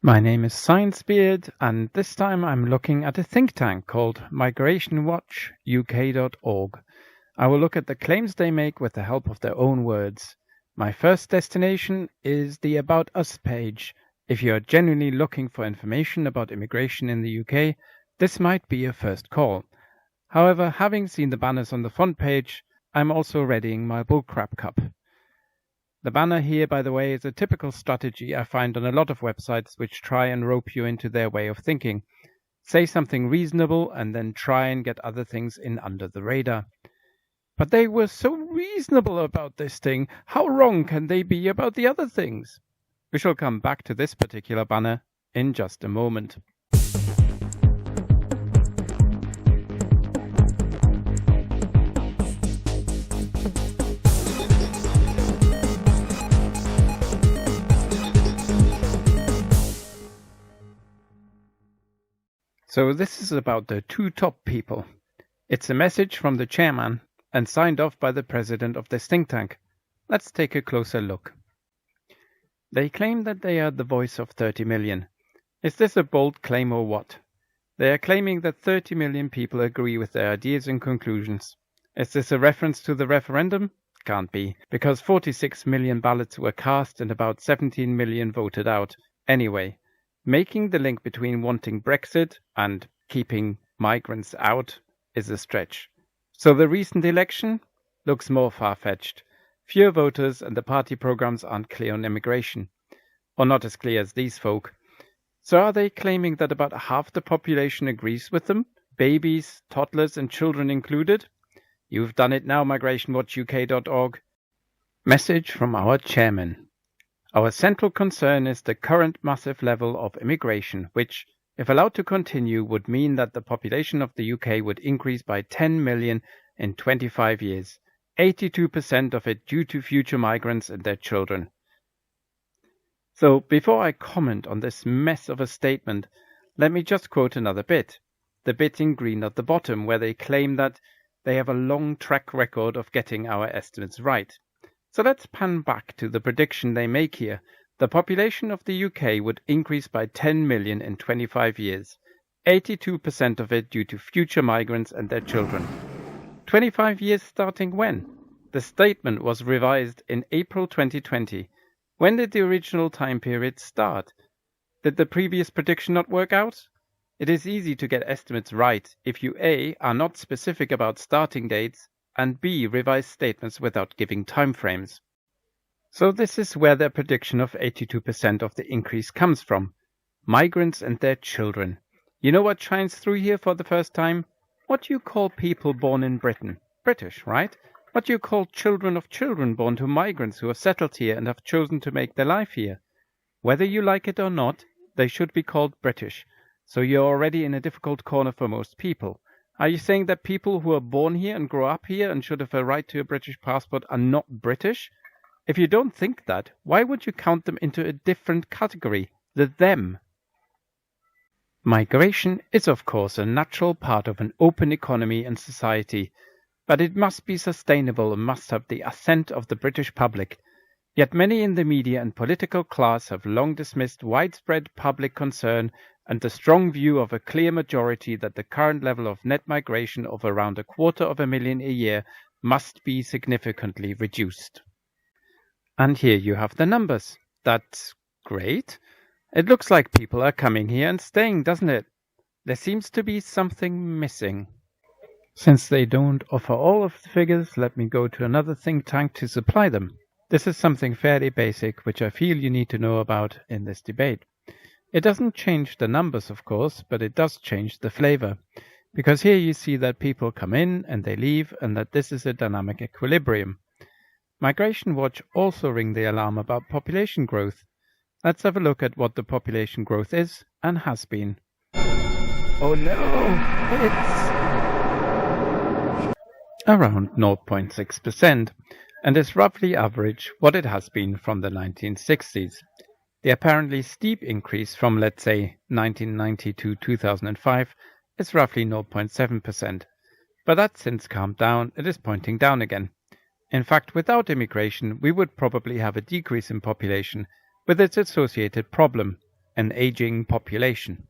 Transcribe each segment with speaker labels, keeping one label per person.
Speaker 1: My name is ScienceBeard, and this time I'm looking at a think tank called MigrationWatch UK.org. I will look at the claims they make with the help of their own words. My first destination is the About Us page. If you are genuinely looking for information about immigration in the UK, this might be your first call. However, having seen the banners on the front page, I'm also readying my bullcrap cup. The banner here, by the way, is a typical strategy I find on a lot of websites which try and rope you into their way of thinking. Say something reasonable and then try and get other things in under the radar. But they were so reasonable about this thing. How wrong can they be about the other things? We shall come back to this particular banner in just a moment. So this is about the two top people. It's a message from the chairman and signed off by the president of this think tank. Let's take a closer look. They claim that they are the voice of 30 million. Is this a bold claim or what? They are claiming that 30 million people agree with their ideas and conclusions. Is this a reference to the referendum? Can't be, because 46 million ballots were cast and about 17 million voted out. Anyway, making the link between wanting Brexit and keeping migrants out is a stretch. So the recent election looks more far-fetched. Fewer voters and the party programs aren't clear on immigration. Or not as clear as these folk. So are they claiming that about half the population agrees with them? Babies, toddlers and children included? You've done it now, MigrationWatchUK.org. Message from our chairman. Our central concern is the current massive level of immigration, which, if allowed to continue, would mean that the population of the UK would increase by 10 million in 25 years, 82% of it due to future migrants and their children. So, before I comment on this mess of a statement, let me just quote another bit, the bit in green at the bottom, where they claim that they have a long track record of getting our estimates right. So let's pan back to the prediction they make here. The population of the UK would increase by 10 million in 25 years, 82% of it due to future migrants and their children. 25 years starting when? The statement was revised in April 2020. When did the original time period start? Did the previous prediction not work out? It is easy to get estimates right if you A, are not specific about starting dates, and B, revise statements without giving timeframes. So this is where their prediction of 82% of the increase comes from. Migrants and their children. You know what shines through here for the first time? What do you call people born in Britain? British, right? What do you call children of children born to migrants who have settled here and have chosen to make their life here? Whether you like it or not, they should be called British. So you're already in a difficult corner for most people. Are you saying that people who are born here and grow up here and should have a right to a British passport are not British? If you don't think that, why would you count them into a different category, the them? Migration is of course a natural part of an open economy and society, but it must be sustainable and must have the assent of the British public. Yet many in the media and political class have long dismissed widespread public concern and the strong view of a clear majority that the current level of net migration of around 250,000 a year must be significantly reduced. And here you have the numbers. That's great. It looks like people are coming here and staying, doesn't it? There seems to be something missing. Since they don't offer all of the figures, let me go to another think tank to supply them. This is something fairly basic, which I feel you need to know about in this debate. It doesn't change the numbers, of course, but it does change the flavor. Because here you see that people come in and they leave, and that this is a dynamic equilibrium. Migration Watch also ring the alarm about population growth. Let's have a look at what the population growth is and has been. Oh no! It's around 0.6%, and is roughly average what it has been from the 1960s. The apparently steep increase from, let's say, 1990 to 2005 is roughly 0.7%, but that's since calmed down. It is pointing down again. In fact, without immigration, we would probably have a decrease in population with its associated problem. an aging population.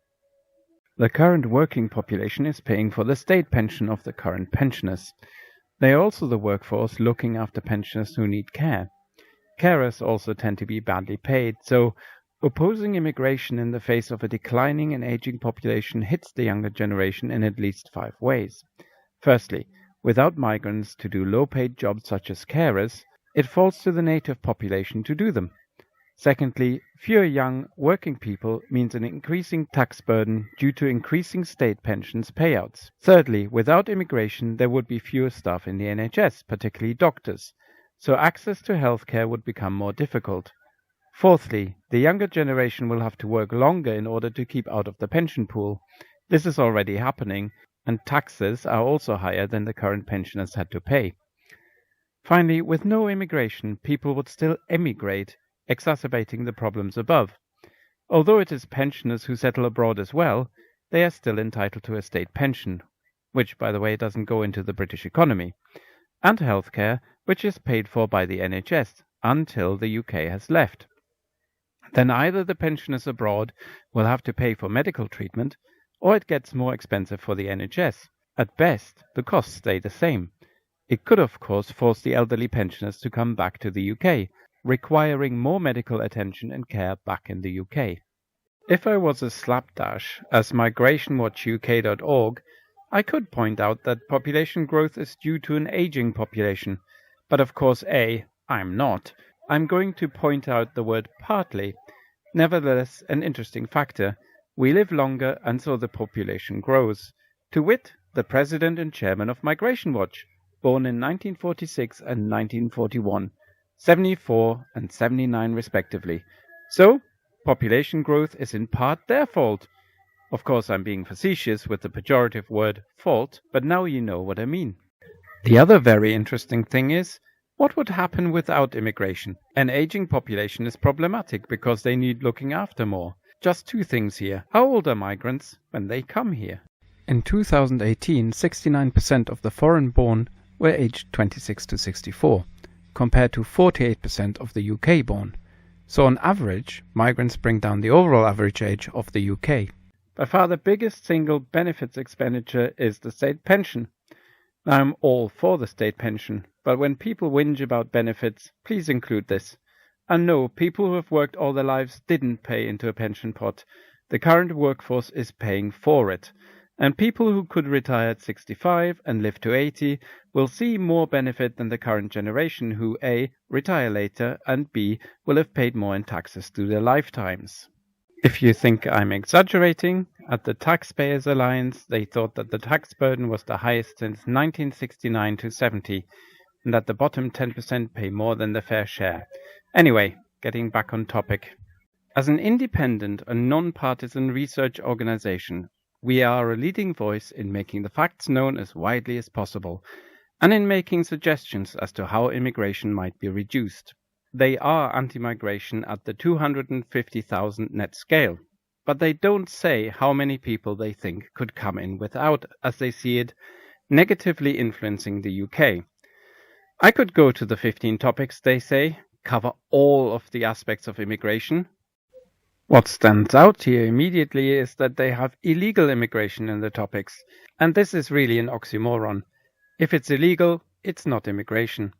Speaker 1: The current working population is paying for the state pension of the current pensioners. They are also the workforce looking after pensioners who need care. Carers also tend to be badly paid, so opposing immigration in the face of a declining and aging population hits the younger generation in at least 5 ways. Firstly, without migrants to do low-paid jobs such as carers, it falls to the native population to do them. Secondly, fewer young working people means an increasing tax burden due to increasing state pensions payouts. Thirdly, without immigration there would be fewer staff in the NHS, particularly doctors, so access to healthcare would become more difficult. Fourthly, the younger generation will have to work longer in order to keep out of the pension pool. This is already happening, and taxes are also higher than the current pensioners had to pay. Finally, with no immigration, people would still emigrate, exacerbating the problems above. Although it is pensioners who settle abroad as well, they are still entitled to a state pension, which, by the way, doesn't go into the British economy, and healthcare, which is paid for by the NHS until the UK has left. Then either the pensioners abroad will have to pay for medical treatment, or it gets more expensive for the NHS. At best, the costs stay the same. It could, of course, force the elderly pensioners to come back to the UK, requiring more medical attention and care back in the UK. If I was as slapdash as MigrationWatchUK.org, I could point out that population growth is due to an aging population, but of course I'm not. I'm going to point out the word partly. Nevertheless, an interesting factor. We live longer and so the population grows. To wit, the president and chairman of MigrationWatch, born in 1946 and 1941. 74 and 79 respectively. So, population growth is in part their fault. Of course, I'm being facetious with the pejorative word fault, but now you know what I mean. The other very interesting thing is, what would happen without immigration? An aging population is problematic because they need looking after more. Just 2 things here. How old are migrants when they come here? In 2018, 69% of the foreign-born were aged 26 to 64. Compared to 48% of the UK-born. So on average, migrants bring down the overall average age of the UK. By far the biggest single benefits expenditure is the state pension. Now I'm all for the state pension, but when people whinge about benefits, please include this. And no, people who have worked all their lives didn't pay into a pension pot. The current workforce is paying for it. And people who could retire at 65 and live to 80 will see more benefit than the current generation who A. retire later and B. will have paid more in taxes through their lifetimes. If you think I'm exaggerating, at the Taxpayers Alliance they thought that the tax burden was the highest since 1969 to 70 and that the bottom 10% pay more than their fair share. Anyway, getting back on topic. As an independent and non-partisan research organization, we are a leading voice in making the facts known as widely as possible, and in making suggestions as to how immigration might be reduced. They are anti-migration at the 250,000 net scale, but they don't say how many people they think could come in without, as they see it, negatively influencing the UK. I could go to the 15 topics they say, cover all of the aspects of immigration. What stands out here immediately is that they have illegal immigration in the topics, and this is really an oxymoron. If it's illegal, it's not immigration.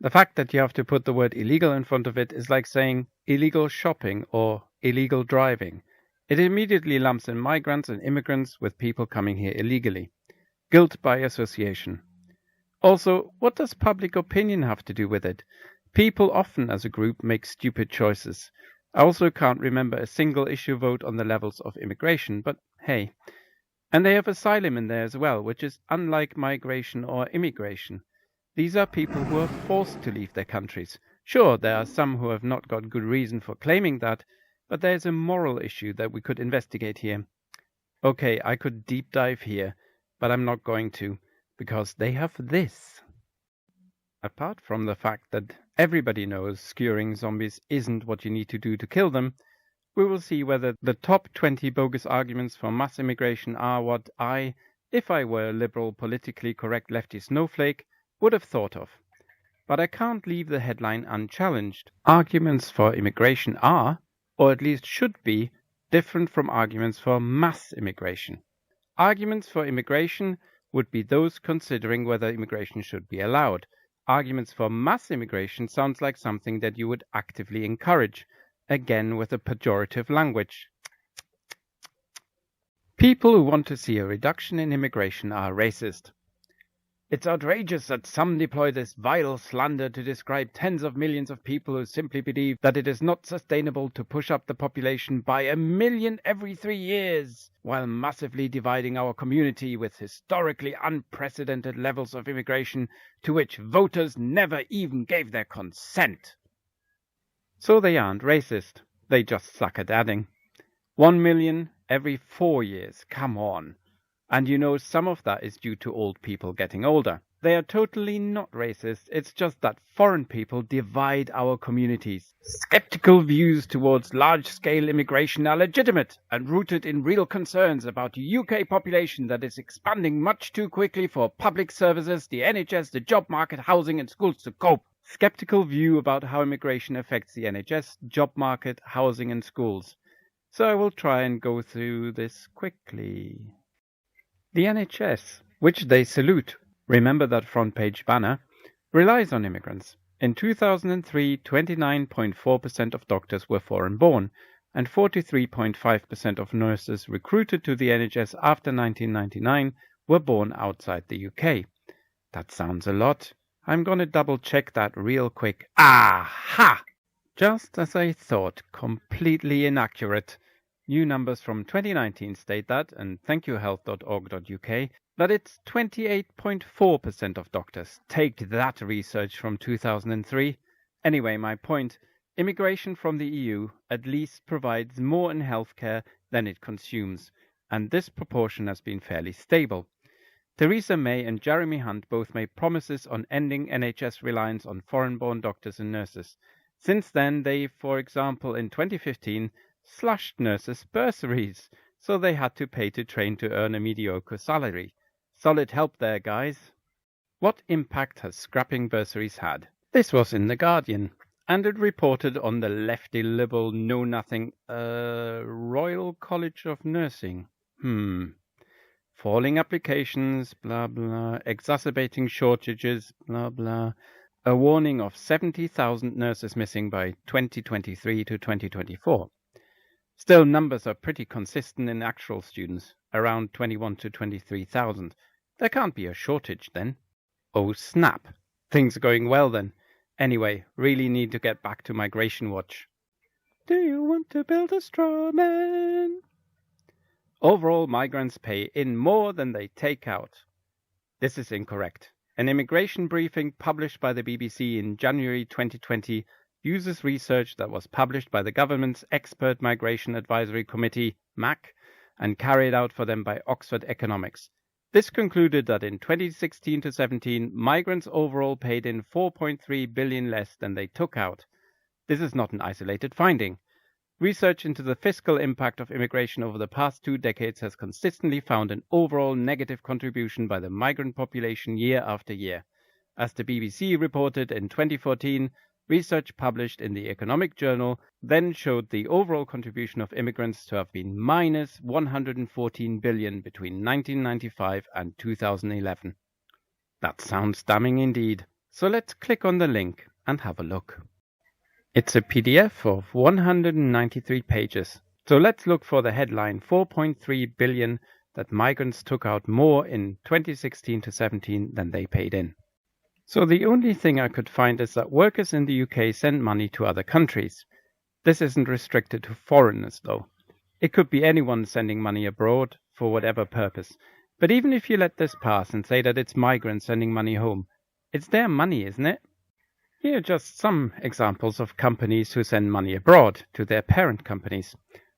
Speaker 1: The fact that you have to put the word illegal in front of it is like saying illegal shopping or illegal driving. It immediately lumps in migrants and immigrants with people coming here illegally. Guilt by association. Also, what does public opinion have to do with it? People often as a group make stupid choices. I also can't remember a single issue vote on the levels of immigration, but hey. And they have asylum in there as well, which is unlike migration or immigration. These are people who are forced to leave their countries. Sure, there are some who have not got good reason for claiming that, but there's a moral issue that we could investigate here. Okay, I could deep dive here, but I'm not going to, because they have this. Apart from the fact that everybody knows skewering zombies isn't what you need to do to kill them, we will see whether the top 20 bogus arguments for mass immigration are what I, if I were a liberal, politically correct lefty snowflake, would have thought of. But I can't leave the headline unchallenged. Arguments for immigration are, or at least should be, different from arguments for mass immigration. Arguments for immigration would be those considering whether immigration should be allowed. Arguments for mass immigration sounds like something that you would actively encourage, again with a pejorative language. People who want to see a reduction in immigration are racist. It's outrageous that some deploy this vile slander to describe tens of millions of people who simply believe that it is not sustainable to push up the population by 1 million every 3 years, while massively dividing our community with historically unprecedented levels of immigration to which voters never even gave their consent. So they aren't racist, they just suck at adding. 1 million every 4 years, come on. And you know some of that is due to old people getting older. They are totally not racist, it's just that foreign people divide our communities. Skeptical views towards large-scale immigration are legitimate and rooted in real concerns about a UK population that is expanding much too quickly for public services, the NHS, the job market, housing and schools to cope. Skeptical view about how immigration affects the NHS, job market, housing and schools. So I will try and go through this quickly. The NHS, which they salute, remember that front page banner, relies on immigrants. In 2003, 29.4% of doctors were foreign-born, and 43.5% of nurses recruited to the NHS after 1999 were born outside the UK. That sounds a lot. I'm gonna double-check that real quick. Aha! Just as I thought, completely inaccurate. New numbers from 2019 state that, and thankyouhealth.org.uk, that it's 28.4% of doctors. Take that research from 2003. Anyway, my point, immigration from the EU at least provides more in healthcare than it consumes, and this proportion has been fairly stable. Theresa May and Jeremy Hunt both made promises on ending NHS reliance on foreign-born doctors and nurses. Since then, they, for example, in 2015, slashed nurses' bursaries, so they had to pay to train to earn a mediocre salary. Solid help there, guys. What impact has scrapping bursaries had? This was in The Guardian, and it reported on the lefty liberal know-nothing, Royal College of Nursing. Falling applications, blah blah, exacerbating shortages, blah blah. A warning of 70,000 nurses missing by 2023 to 2024. Still, numbers are pretty consistent in actual students, around 21 to 23,000. There can't be a shortage then. Oh snap! Things are going well then. Anyway, really need to get back to MigrationWatch. Do you want to build a straw man? Overall, migrants pay in more than they take out. This is incorrect. An immigration briefing published by the BBC in January 2020 uses research that was published by the government's Expert Migration Advisory Committee, MAC, and carried out for them by Oxford Economics. This concluded that in 2016 to 17, migrants overall paid in 4.3 billion less than they took out. This is not an isolated finding. Research into the fiscal impact of immigration over the past 2 decades has consistently found an overall negative contribution by the migrant population year after year. As the BBC reported in 2014, research published in the Economic Journal then showed the overall contribution of immigrants to have been minus 114 billion between 1995 and 2011. That sounds damning indeed. So let's click on the link and have a look. It's a PDF of 193 pages. So let's look for the headline 4.3 billion that migrants took out more in 2016 to 17 than they paid in. So the only thing I could find is that workers in the UK send money to other countries. This isn't restricted to foreigners though. It could be anyone sending money abroad for whatever purpose. But even if you let this pass and say that it's migrants sending money home, it's their money, isn't it? Here are just some examples of companies who send money abroad to their parent companies.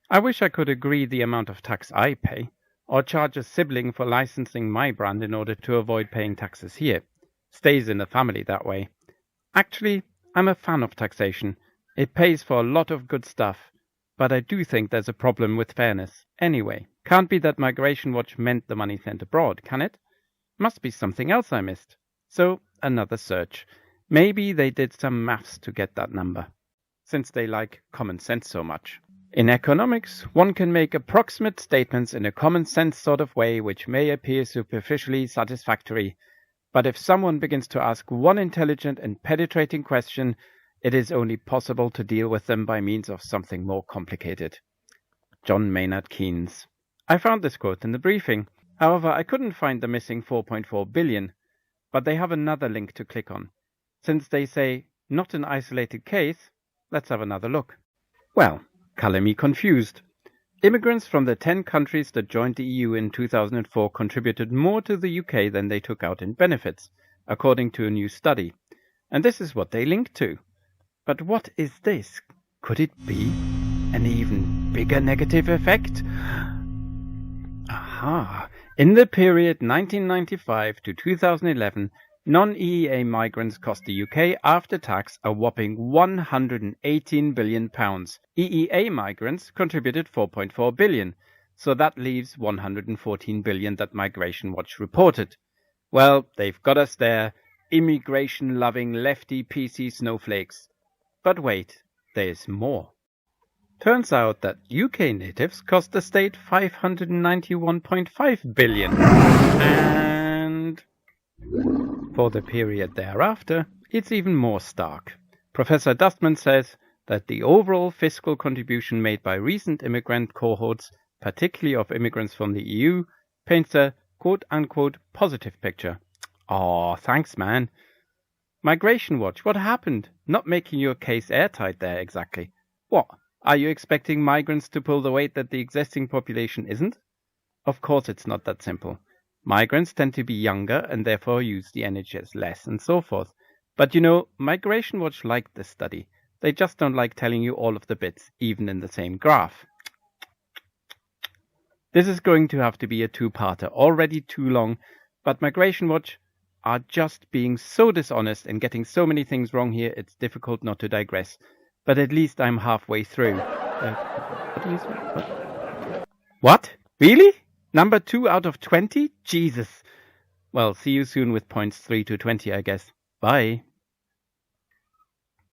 Speaker 1: I wish I could agree the amount of tax I pay, or charge a sibling for licensing my brand in order to avoid paying taxes here. Stays in the family that way. Actually, I'm a fan of taxation. It pays for a lot of good stuff, but I do think there's a problem with fairness. Anyway, can't be that MigrationWatch meant the money sent abroad, can it? Must be something else I missed. So, another search. Maybe they did some maths to get that number, since they like common sense so much. In economics, one can make approximate statements in a common sense sort of way which may appear superficially satisfactory, but if someone begins to ask one intelligent and penetrating question, it is only possible to deal with them by means of something more complicated. John Maynard Keynes. I found this quote in the briefing. However, I couldn't find the missing 4.4 billion, but they have another link to click on. Since they say, not an isolated case, let's have another look. Well, color me confused. Immigrants from the 10 countries that joined the EU in 2004 contributed more to the UK than they took out in benefits, according to a new study. And this is what they link to. But what is this? Could it be an even bigger negative effect? Aha! In the period 1995 to 2011, non-EEA migrants cost the UK after tax a whopping £118 billion. EEA migrants contributed 4.4 billion, so that leaves 114 billion that MigrationWatch reported. Well, they've got us there, immigration-loving lefty PC snowflakes. But wait, there's more. Turns out that UK natives cost the state 591.5 billion. And for the period thereafter, it's even more stark. Professor Dustman says that the overall fiscal contribution made by recent immigrant cohorts, particularly of immigrants from the EU, paints a quote-unquote positive picture. Aw, thanks, man. MigrationWatch, what happened? Not making your case airtight there, exactly. What? Are you expecting migrants to pull the weight that the existing population isn't? Of course it's not that simple. Migrants tend to be younger and therefore use the NHS less and so forth. But you know, MigrationWatch liked this study. They just don't like telling you all of the bits, even in the same graph. This is going to have to be a two-parter, already too long, but MigrationWatch are just being so dishonest and getting so many things wrong here, it's difficult not to digress. But at least I'm halfway through. What? Really? Number 2 out of 20? Jesus. Well, see you soon with points 3 to 20, I guess. Bye.